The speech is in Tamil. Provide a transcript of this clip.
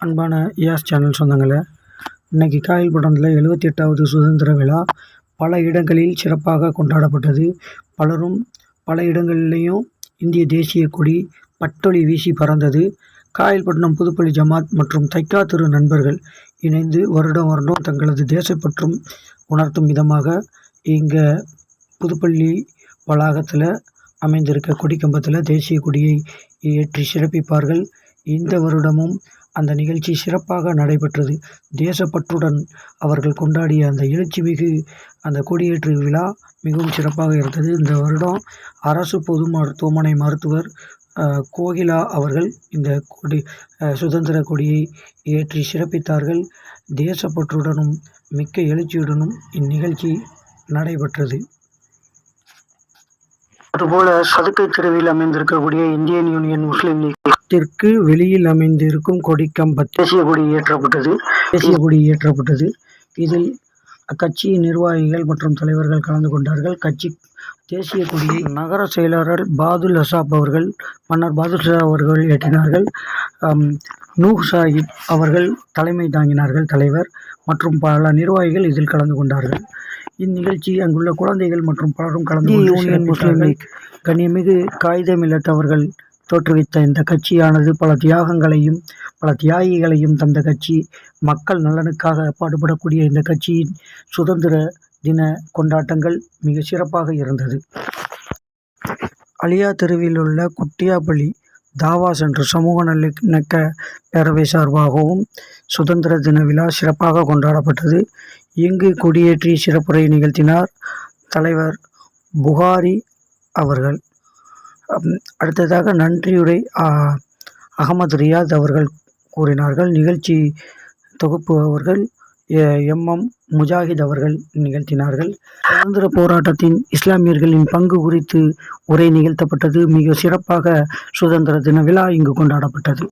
அன்பான EOS சேனல் சொந்தங்களே, இன்றைக்கி காயல்பட்டினத்தில் 78வது சுதந்திர விழா பல இடங்களில் சிறப்பாக கொண்டாடப்பட்டது. பலரும் பல இடங்களிலேயும் இந்திய தேசிய கொடி பட்டொலி வீசி பறந்தது. காயல்பட்டினம் புதுப்பள்ளி ஜமாத் மற்றும் தைக்கா திரு நண்பர்கள் இணைந்து வருடம் தங்களது தேசப்பற்றும் உணர்த்தும் விதமாக இங்கே புதுப்பள்ளி வளாகத்தில் அமைந்திருக்க கொடிக்கம்பத்தில் தேசிய கொடியை ஏற்றி சிறப்பிப்பார்கள். இந்த வருடமும் அந்த நிகழ்ச்சி சிறப்பாக நடைபெற்றது. தேசப்பற்றுடன் அவர்கள் கொண்டாடிய அந்த எழுச்சிமிகு அந்த கொடியேற்று விழா மிகவும் சிறப்பாக இருந்தது. இந்த வருடம் அரசு பொது மருத்துவமனை மருத்துவர் கோகிலா அவர்கள் இந்த சுதந்திர கொடியை ஏற்றி சிறப்பித்தார்கள். தேசப்பற்றுடனும் மிக்க எழுச்சியுடனும் இந்நிகழ்ச்சி நடைபெற்றது. அதுபோல சதுக்கை தெருவில் அமைந்திருக்கக்கூடிய இந்தியன் யூனியன் முஸ்லீம் லீக்கிற்கு வெளியில் அமைந்திருக்கும் கொடிக்கம்பத்தில் தேசிய கொடி ஏற்றப்பட்டது. இதில் அக்கட்சியின் நிர்வாகிகள் மற்றும் தலைவர்கள் கலந்து கொண்டார்கள். தேசிய கொடியை நகர செயலாளர் பாதுல் அசாப் அவர்கள் மன்னர் பாதுல் ஷா அவர்கள் ஏற்றினார்கள். நூஹ் சாஹிப் அவர்கள் தலைமை தாங்கினார்கள். தலைவர் மற்றும் பல நிர்வாகிகள் இதில் கலந்து கொண்டார்கள். இந்நிகழ்ச்சி அங்குள்ள குழந்தைகள் மற்றும் பலரும் கலந்து யூனியன் முஸ்லீம் லீக் கண்ணியமிகு காயிதே மில்லத் அவர்கள் தோற்றுவித்த இந்த கட்சியானது பல தியாகங்களையும் பல தியாகிகளையும் தந்த கட்சி. மக்கள் நலனுக்காக பாடுபடக்கூடிய இந்த கட்சியின் சுதந்திர தின கொண்டாட்டங்கள் மிக சிறப்பாக இருந்தது. அலியா தெருவில் உள்ள குட்டியாப்பள்ளி தாவா சென்ற சமூக நல்லிணக்க பேரவை சார்பாகவும் சுதந்திர தின விழா சிறப்பாக கொண்டாடப்பட்டது. இங்கு கொடியேற்றி சிறப்புரை நிகழ்த்தினார் தலைவர் புகாரி அவர்கள். அடுத்ததாக நன்றியுரை அகமது ரியாத் அவர்கள் கூறினார்கள். நிகழ்ச்சி தொகுப்பு அவர்கள் MM முஜாஹித் அவர்கள் நிகழ்த்தினார்கள். சுதந்திர போராட்டத்தின் இஸ்லாமியர்களின் பங்கு குறித்து உரை நிகழ்த்தப்பட்டது. மிக சிறப்பாக சுதந்திர தின விழா இங்கு கொண்டாடப்பட்டது.